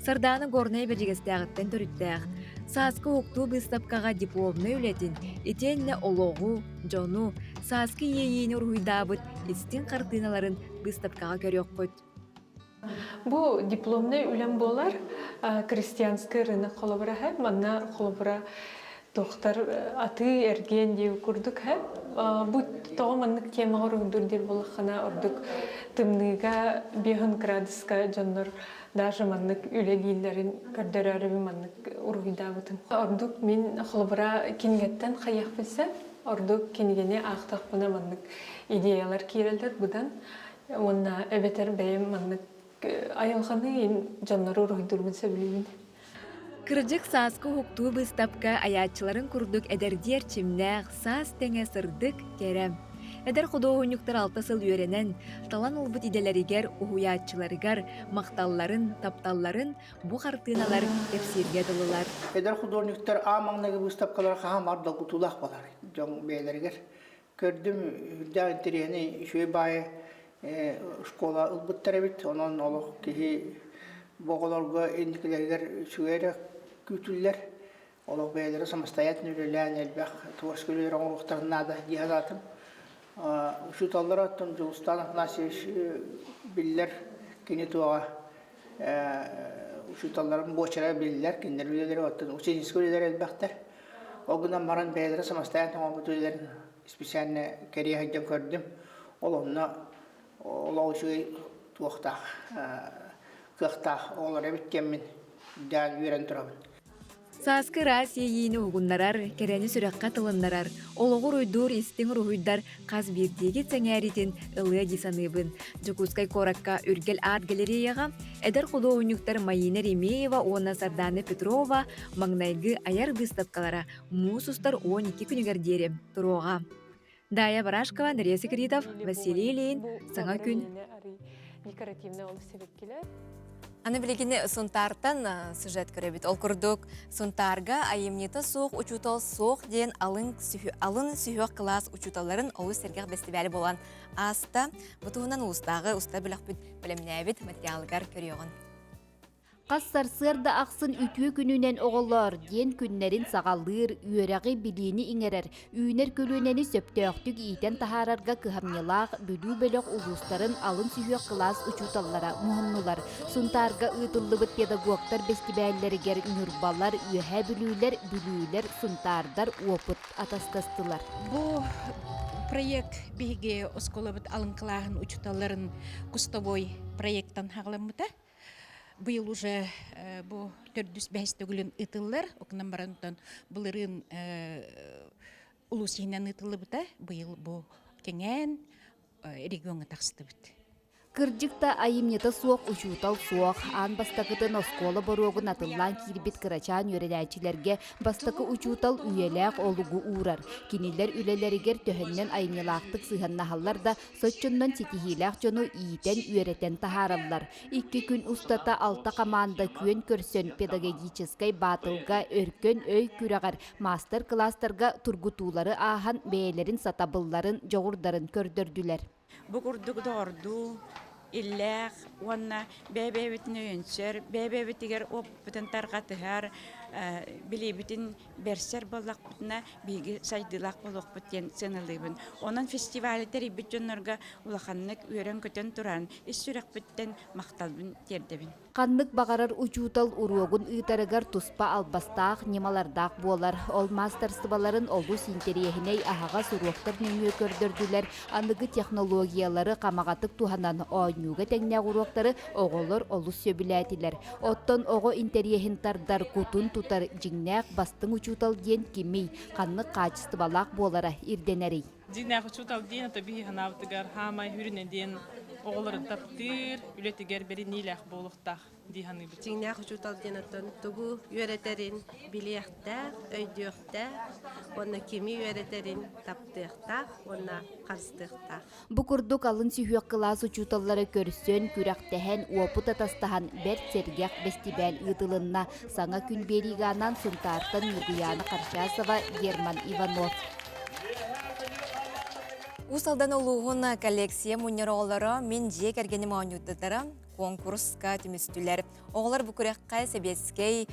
Сардана горнай бәжігістәғіттен түріттәғ. Сааскы оқту выставкаға дипломны үлетін, етенне олоғу, жону, сааскы ейені ұрғыдабыт, істін қартыналарын выставкаға көрек қөт. Бу дипломны үлем болар, крестьянский рынок қолыбыра хэп, манна қолыбыра доктор аты эрген деу күрдік хэп. Бу тоғы маннык темаға ұрғдырдер болыққана ұрдық тымныға 5 градуска жоннор даже маннык үле дейілерін көрдөрәрі маннык ұрғыда бұтын. Ұрдық мен қолыбыра кенгеттен қаяқ білсе, ұрдық кенгене ақтақ бұна маннык идеялар кейрелдер бұдан. Онна әбетер бәйім маннык айылғаны жаннары ұрғыдырмын сөйлейін. Кырджык сааскы хуктуу выставка аячыларын курдук эдердер чимнәг саас теңе сырдык керем. Эдер художниктар 6 сыл үйренен, талан улбут иделеригер, ухуячыларыгар, макталларын, тапталларын, бу картыналар эпсирге дылылар. Эдер художниктар амаңнагы выставкалар хам ардал кутулах балар. Жон бейлеригер. Көрдүм үрдә интерени шөй бай школа улбуттар бит, онон олук кихи боголорго эндикилергер шөйрө күтүллер. Олук бейлери самостоятельно үлелән элбах туашкөлөр оңлуктарына да дихазатым. Şu tallar attım, Joustan Afnasyeviç biller kini tuğa şu talların boçara biller, kinler üyeleri attım. Uçinski üyeleri elbaktar. O günden maran beylere samastayan tamam bu üyelerin spesialini keriye hacım gördüm. Olonla ola şu tuğta, kıhta oğlara bitkenmin dan üyeren turabın. Сааскы Россия йини угуннарар, керени сүрәкка тылыннарар, олоғыр уйдур истин руйдар қаз бирдеги цәңәритин ылы дисаныбын. Жукускай коракка үргел арт галереяға эдер художниктар Майина Ремеева, Она Сарданы Петрова, маңнайгы аяр выставкалара мусустар 12 күнігер дері тұруға. Дая Барашкова, Нария Секретов, Василий Ильин, Саңа күн. Аны билигини сунтартан сюжет көрөбүт. Ол курдук сунтарга айымнита соқ учутал соқ ден алын сүйөк класс учуталарын олу сергех фестивалі болан аста бутуунан устагы уста билахбит билемнебит материалгар көрөгөн. Қассар сырда ақсын үтүө күнүнен оғылар, ден күннерин сағалыр, үйерағы билиini иңерер, үйінер көлөнені сөптөқтүк ийтен тахарарга кыхамнелақ, бүлүү бөлөк улустарын алын сүйөк класс учуталлара муһуннулар. Сунтарга ыытыллыбыт педагогтар фестивальлеригер нүрбалар, үйәһә бүлүүлер, сунтардар опыт атастастылар. Бу проект биге осколабыт алын кылаһын учуталларын кустовой проекттан хагыламыта. Быйыл уже бу 405 төгүлүн ытыллар, окунан барантан булырын улусинен ытылы бута, быйыл бу кеңен регионга такстыбыт. Кырдьыкта айымнета суох учутал суох, ан бастакытын оскола борогун атыллан кирбит кырачан йөреләчилерге бастакы учутал үйеләк олугу урар. Кинилер үлелеригер төһөннен айымнелактык сыһаннахаллар да соччундан ситихиләк жону иитен үйрәтен тахараллар. 2 күн устата алта команда күн көрсөн педагогическай батылга өркөн өй күрәгәр мастер-класстарга тургутулары ахан бәйләрин сатабылларын жогурдарын көрдөрдүләр. Бу курдук дорду илләк, уанна бәбәбитне өйөнсер, бәбәбитигер опытын таргатыгар, билебитин берсер боллак бутна биги сайдылак болок бутен сынылыбын. Онан фестивальдер битҗоннарга улаханнык үрән көтен туран, исүрәк биттен макталбын тердебин. Каннык багарар учутал уруогун ыйтарыгар туспа албастаах немалардак болар. Ол мастерстволарын олус интериехиней ахага суруоктар нөңө көрдөрдүлер. Аныгы технологиялары камагатык туханан ойнуга теңнә уруоктары оголор олус сөбүләтилер. Оттон ого интериехин тардар кутун тутар жиңнәк бастың учутал ден кимей. Каннык качестволак болара ирденери. Жиңнәк учутал ден таби ханавтыгар хамай хүрүнен ден оголор таптыр, үлетигер бери нилах болуктах диханы бит. Жиңнәк учутал ден аттан тугу үйрәтерин билиякта, өйдүктә, онна кими үйрәтерин таптыкта, онна карстыкта. Бу курдук алын сүйөк класс учуталлары көрсөн күрәктәһен опыт атастаһан бер сергек фестиваль ытылынна саңа күн бериганан сунтартан Нургияна Карчасова, Герман Иванов. Усалдан олуғын коллекция мунеролары мен жек әргені мауынюттатары конкурска түмістілер. Оғылар бүкірекқа себескей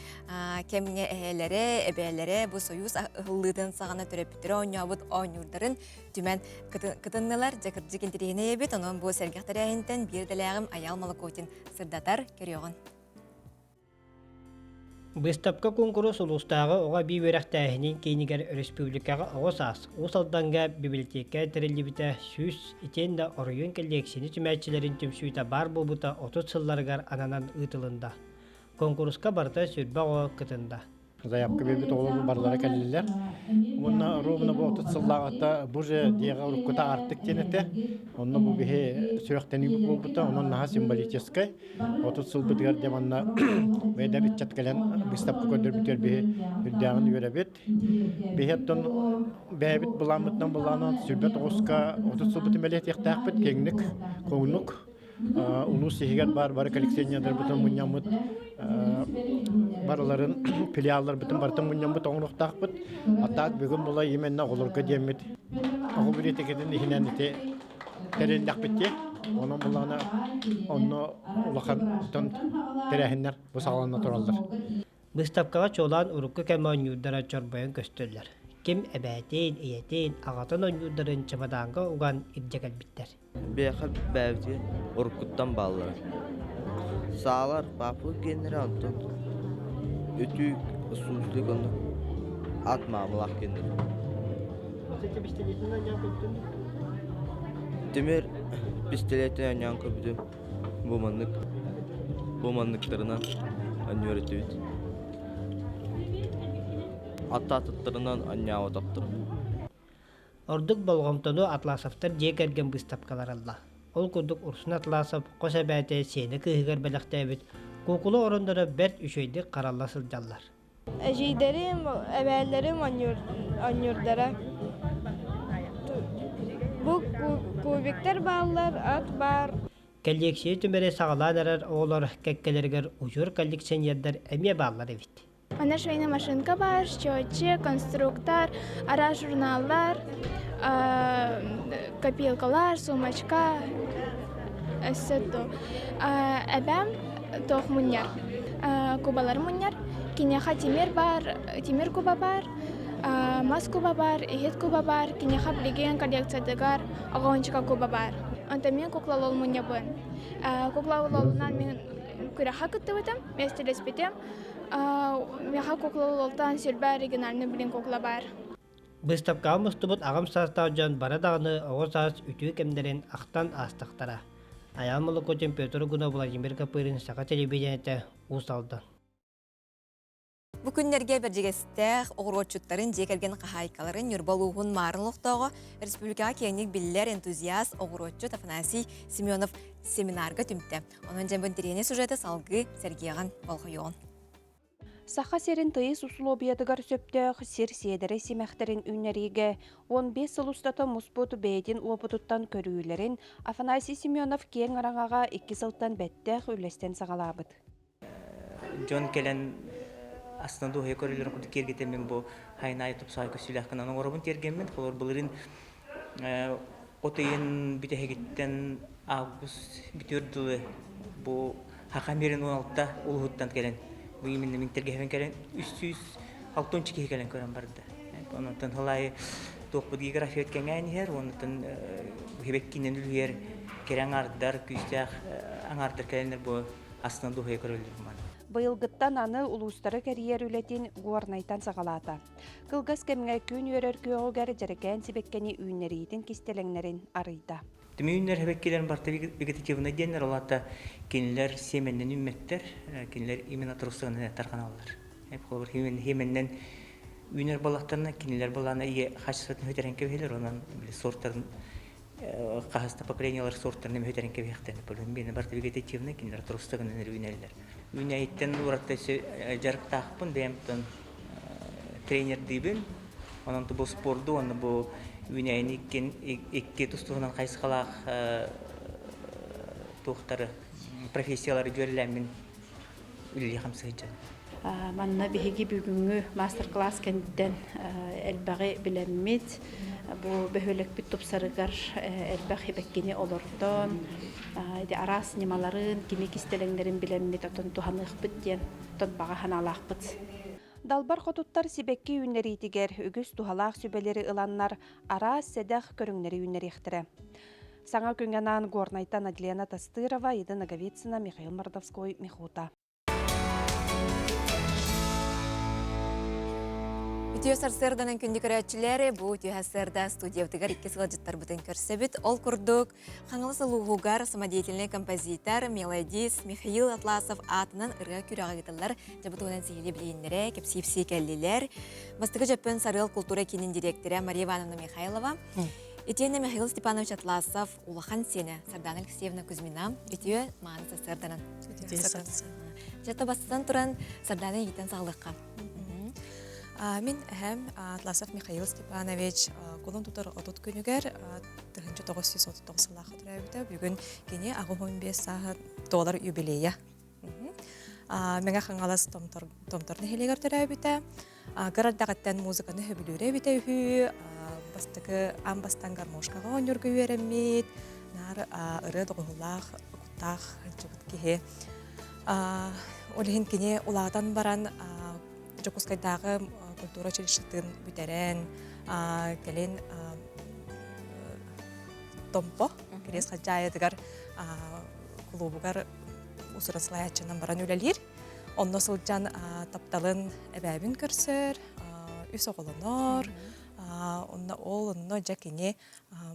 кеміне әйелері, әбәлері бұл союз ұлыдың сағана түрепітірі ойнауыд ойнурдарын түмен кытыннылар жакырджик интерегіне ебет, оның бұл сәргектері әйінтен бір дәләғім аял малакотин сырдатар көріоғын. Выставка конкурс улустағы оға бейверақтайының кейнігер республикаға оғысас. Усалданға библиотека тірілібіті сүз итенді орыйын коллекцияны түмәтчілерін түмсүйті бар бұбыта 30 сылларғар ананан ұтылында. Конкурсқа барда сүрбағы кытында. Заявка бербит олы барлары кәлелер. Онна ровно бұл 30 сыллағата бұл же дейға ұрыққыта артық тенеті. Онна бұл бейе сүректен үйіп болбыта, онын наға символическай. 30 сыл бұдығар деманна бәйдер итчат кәлен выставка көндір бүтер бейе үрдәғын үйеребет. Бейе тұн бәйбіт бұламытнан бұланан сүрбет оғысқа 30 сыл бұты мәлет еқтәқ біт кеңнік, қоңнық. Улус сихигер бар коллекционерлер бүтін мұнямыт барларын филиаллар бүтін бартын мұнямыт оңырықтақ бұт. Аттақ бүгін бұла еменна олырға демет. Оғы бір етекетін ехінен ете тәрелдақ бітте. Оның бұланы оны ұлақан тұн тәрәхінлер бұсағалана тұралдар. Выставкаға чолан ұрыққы кәман юрдара чорбайын көстерлер. Кем әбәтейін, ейтейін, ағатын ойнударын чымаданға ұған ирдегал біттер. Бейқі бәвде ұрқыттан балылар. Сағалар папы кенері антон. Өтік, ұсуызлық оны ат мамылақ кенері. Демер пистолетін әнен көбідім. Бұманлықтарынан әнен өреті бет. ата тұттырынан анняу таптыр. Ордук болгомтону Атласовтар жекерген быстапкалар алла. Ол курдук Урсун Атласов коса бәте сені кыһыгар белектебит. Кукулу орондора бет үшөйдик каралла сылжаллар. Әжейдерим, әбәллерим анюрдара. Бу кубиктер баллар, ат бар. Келлекси түмере сағаладарар оғылар кәккелергер ұжыр коллекционердар әме баллар евит. Ана швейна машинка бар, счетчик, конструктор, ара журналлар, копилкалар, сумочка, эссету. Әбәм тоқ мұньяр, кубалар мұньяр, кинеха тимир бар, тимир куба бар, мас куба бар, эхет куба бар, кинеха билеген коллекциядыгар, ағауынчыка куба бар. Онта мен куклалол мұнья бұн. Куклалолынан мен күрәха күтті бұтым, местелес бітем. Меха куклалолтан сүрбә оригинальны билен кукла бар. Быстапка мұстыбыт ағым састауджан бара дағыны оғыз үтүү кемдерін ақтан астықтара. Аямылы көтен Петр Гуна Владимир Капырин сақа телевидениеті ұсалды. Бу күннерге бәржегестәк оғыротчуттарын жекерген қахайкаларын юрбалуғын марылықтауға республикаға кеңнік білілер энтузиаст оғыротчу Афанасий Семенов семинарға түмтті. Оның жәмбін терені сюжеті салғы Сергейған Балқайон. Саха серин тыйыс условиядыгар сөптөк сир седері семәхтерин үннериге 15 сылустата мұспут бейдин опытуттан көрүүлерин Афанасий Семенов кең араңаға 2 сылтан бәттәк үлестен сағалабыд. Жон келен аслында хой көрүлөр куды кергете мен бу хайна айтып сайкы сүләккән аның орабын тергенмен холор булырын отыйын битегиттен август битөрдүле бу хакамерин 16-та улуттан келен бу именно мен тергеген келен 362 келен көрөн барды. Онтан халай топпу география эткенген хер онтан хебеккинен үлгер керен ардар күстәк аңардар келенер бу аслында хой көрүлөр. Быйылгыттан аны улустары карьер үлетин гуарнайтан сағалата. Кылгас кемге күн өрөр күйөгер жарекән сибеккени үйнеритин кистелеңнерин арыйда. Тими үйнер хебеккелерин барта вегетативный денер олата кинилер семеннен үмметтер, кинилер именно турустығын тарқаналар. Холбар хеменнен үйнер балақтарына кинилер баланы хачсатын хөтерен кебелер, онан сорттарын қағаста поколениялар сорттарын хөтерен кебектен. Бені барта вегетативный кинилер турустығын үйнерлер. Үйнәйттен уратасы жарықтақпын бәйімтін тренер дейбін. Онан бұл спорду, оны бұл үйнәйін екке тұстығынан қайсықалақ тоқтары профессиялары жөріләмін үлі қамсығы жан. Манна беги бүгүнгү мастер-класс кенден элбаги билеммит бу бөхөлөк бит топсарыгар элбах хебеккени олордон иде арас немаларын кими кистелеңдерин билеммит отон туханыхпыт ден тон бага ханалахпыт. Далбар хотуттар сибекки үннеритигер үгүс тухалаах сүбелери ыланнар арас седах көрүңнери үннерихтире. Саңа күнгенан горнайтан Адлена Тастырова, Ида Наговицына, Михаил Мордовской, Михута. Түйесарсырданын күнді көрәтчілері бұл түйесарда студиявтығар 2 сылжыттар бұтын көрсебіт. Ол күрдік қаңылысы луғуғар самодеятельный композитор, мелодист Михаил Атласов атынан ұрға күрағығытылар жабытуынан сейілі білейіндері, кепсейіпсей кәлілер. Бастығы жапын Сарыл культура кенін директоры Мария Ивановна Михайлова. Етені Михаил Степанович Атласов, Улахан Сені, Сардана Алексеевна Кузьмина, етеуі маңызы сарданын. Жата бастан тұран Сардана егітен сағылыққа. Мен әһәм Атласов Михаил Степанович колон тутар отут күнүгер 1939 сыллахы турабыта бүгүн кене агы 15 саат доллар юбилея. Меңа хаңалас томторны хелегер турабыта. Гарардагаттан музыканы хөбүлүрө бите үһү бастыгы амбастан гармошкага онюргу беремит. Нар ыры догулах кутах жигит кеhe. Олин кене уладан баран Жокускайдағы культура училищетін бүтерен, кәлен томпо, керес қаджайыдығар клубығар ұсырасылай атчынан баран өлелер. Онны сылжан тапталын әбәбін көрсір, үс оғылыныр, онны жәкене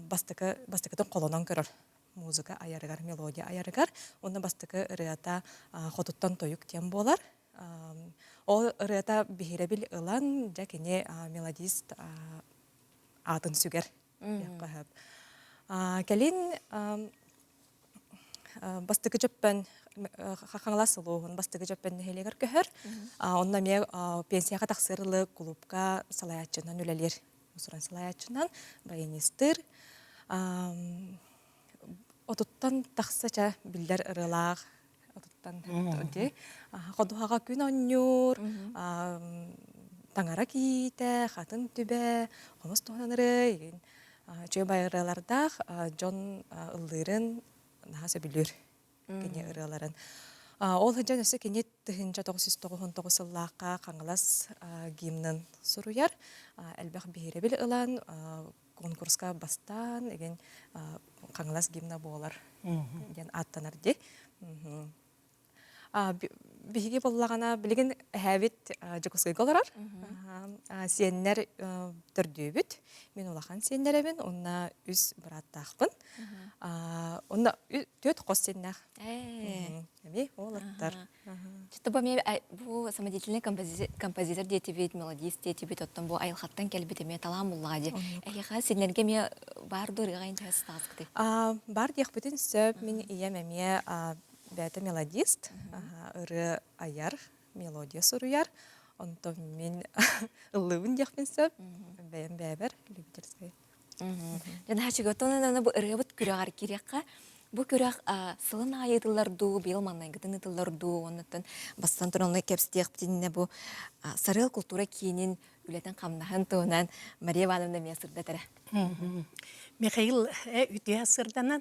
бастықытын қолынан көрір. Музыка аярығар, мелодия аярығар, онны бастықы ұрыята қотуттан тойық тем болар. Ол ырыта бихиребил ылан жа кене мелодист атын сүгер. Келин бастыгы жөппен хақаңла сылуғын бастыгы жөппен нехелегер көхөр. Онна ме пенсияға тақсырылы клубка салаятчынан үлелер. Усуран салаятчынан баянистыр. Отуттан тақсача билдер ырылақ. Отуттан қодуғаға күн оннюр. Таңара кейті, қатын түбе, қомыс туғаныры. Чөй байырылардақ Джон ыллырын наға сөбілер. Кене ырыларын. Ол хыджан өсі кене тұхынча 999 сыллаққа қаңылас гимнын сұруяр. Әлбәқ бейіребіл ылан конкурска бастан, еген қаңылас гимна болар. Еген аттанар де. Биһиги боллагана билеген әбит жокускай голорар. Сеннер төрдүбүт. Мен улахан сеннеребин, онна үз бараттакпын. Онна төт костеннах. Эми олаттар. Чөтө бу самодеятельный композитор детибит, мелодист детибит, оттон бу айылхаттан келбит эме таламуллади. Эйха сеннерге ме бардыр гайын тастаскты. Бар диякбытын сөп мен иемеме бәті мелодист, ұры аяр, мелодия сұруяр. Онто мен ұллыбын дияқпен сөп, бәйін бәйбір, любительскай. Жана хачыготонын бұл ұрығыбыт күріғар кереққа, бұл күріғ сылын айытыларду, бел маннай гытын ытыларду, оннаттан бастан тұрынлы кәпсі деқптеніне бұл сарыл культура кейінен үлетін қамнағын туынан Мария Ивановна мен сырда тәрі. Михаил үтіе сырданан,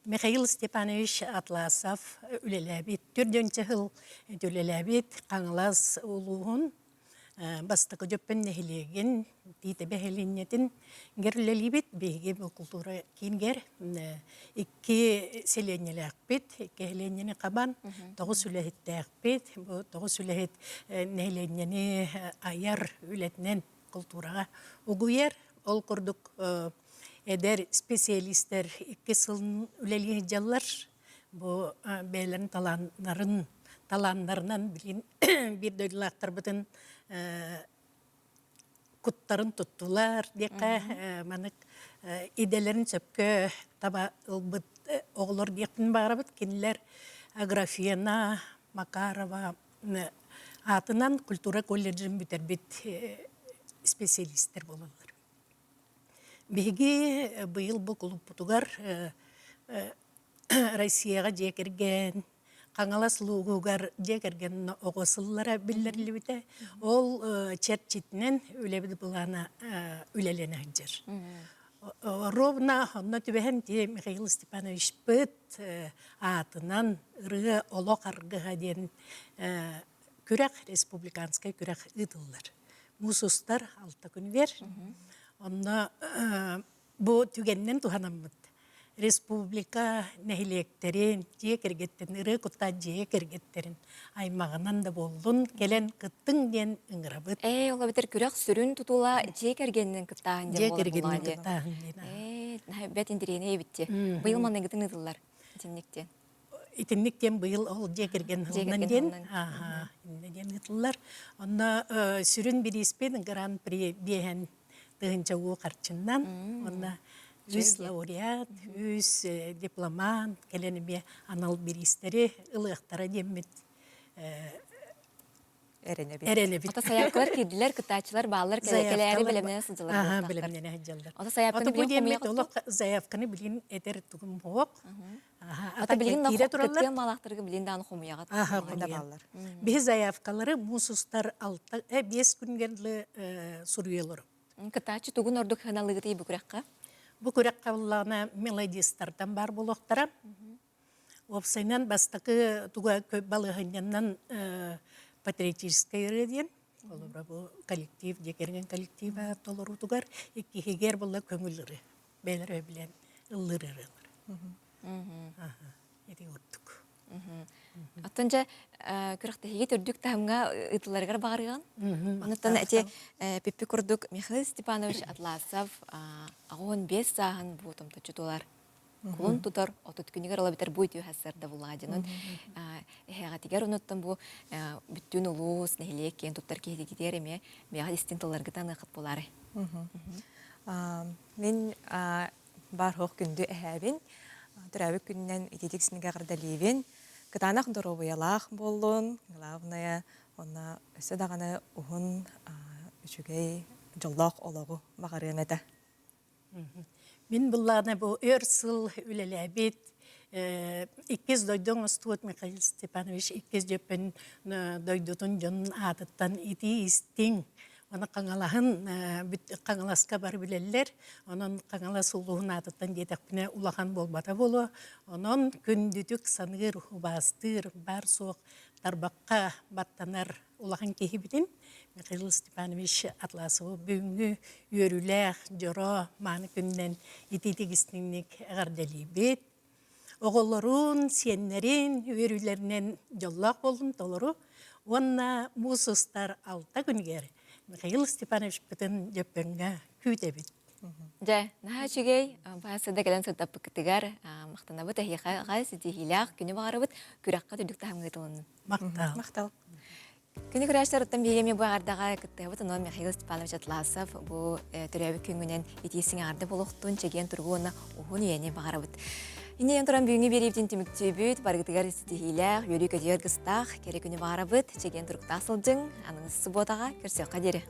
Михаил Степанович Атласов үлеләбит, түрдөнче хыл үлеләбит, қаңылас улуғын, бастықы жөппен нәхилеген, дейті бәхеленетін герлелебет, бейге бұл культура кейінгер, икки селенелі әқпет, икки селенені қабан, тоғы сүләхетті әқпет, тоғы сүләхет нәхиленені аяр үлетінен культураға ұғуер, ол құрдық Эдер специалисттер 2 сылын үлелген жаллар, бұл бәйлерін таландарынан білген бір дөйлақтар бұтын құттарын тұттылар, дека манық иделерін сөпкі таба оғылыр дектін бағыра бұт, кенілер Аграфена, Макарова атынан культура колледжін бүтер бет специалисттер болылар. Беге бұйыл бұл клуб бұтығар Россияға жекерген, қаңалас луғығар жекерген оғысыллара білдерлі біті, ол черчетінен үлебіді бұлана үлелене жер. Ровна, онна түбәхен де Михаил Степанович бұт атынан ұрығы олық арғыға ден күрәқ, республиканскай күрәқ ұдылар. Мұсустар алты күн вер. Онна бұ түгеннен туғанамыд. Республика нәхилектерін, жекергеттерін, ұры құтта жекергеттерін аймағынан да болдың, келен күттің ден ұңырабыд. Ола бітер күрек сүрін тұтула жекергеннен күттағын ден болады Жекергеннен күттағын ден. Бәт ендірейіне ебітте. Бұйыл маңнан күттің ұдылар, итінніктен. Итінніктен бұйыл ол жекерген ғылынан ден. Ден ұдылар. Онна сүрін бір еспен гран-при бейін дығынча оғы қарчыннан, онна үз лауреат, үз дипломант, кәленіме анал берістері, ұлықтары деммет әрені бет. Ота саяпкалар кеділер, күттачылар, балалар, кәләрі білімнен сылжылар. Білімнен әжілдер. Ота саяпканы білін қомия қоқты? Заявканы білін әдер тұғым оқ. Ота білін күткен малақтырғы білін даны қомия балалар. Бе заявкалары мұсыстар 5 күнгерлі сұруелыр. Кытачы тугун ордук ханалыгыты бу күрәккә? Бу күрәккә буллана мелодисттардан бар булыктара. Опсайнан бастыкы туга көп балыгыннан патриотический реден. Олар бу коллектив, декерген коллектива толору тугар, икки хегер булла көңүлләре. Бәйләре белән ыллырыр. Эти оттук. Аттанча күрәктәге төрдүк тәһәмгә ытыларга барган. Онтан әте Пеппи курдук Михаил Степанович Атласов агон 5 сагын бу томта чутулар. Кулун тутар отут күнігер ола бітер буй түйі хасарда буладинын. Хеғатигер оныттан бу бүттүн улус, нехилек кен туттар кейді кетер еме, беға дистинталарғы таны қыт болары. Мен бар хоқ күнді әхәбін, түрәбі күннен итетіксініге ғырдалейбін. Кытанақ дұробыялақ болуын, главная, ona öse dağına uhun üçügey jolloq ologu bağırın ete. Min bullana bu örsıl ülelebit ikiz doydun Stuart Mikhail Stepanovich ikiz jöpen doydutun jonun adıttan iti istin. Ona kangalahın kangalaska bar bileller. Onun kangalas uluğun adıttan yetekpine ulahan bolbata bolu. Onun kündütük sanıgır bastır bar soğuk tarbakka battanar ulahan kehibitin. Mikhail Stepanovich atlasığı büngü yörüler, joro, manı künden ititikistinlik gardelibet. Oğulların, siyenlerin, yörülerinden jollak olun toluru. Onna musustar alta günger. Mikhail Stepanovich bütün jöpönga kütebit. Ja, naha çigey, bahasada gelen sotap ketigar, maktana bu tehiqa gas tihilaq günü bağırıbıt, kürakka tüdük tahım gıtılının. Maktal. Күні күрәштәріттен бейеме бұл ағардаға күттіғыбыт, оның Михаил Степанович Атласов бұл түрәбі күнгінен етесің ағарды болуқтың чеген тұрғуына ұғын үйене бағарабыт. Инен тұран бүйіңі берептен түміктебіт, барғытығар істетігіләқ, өрі көдер ғыстақ, кері күні бағарабыт, чеген тұрықтақ сылжың, аныңыз сұботаға көрсеуқа дері.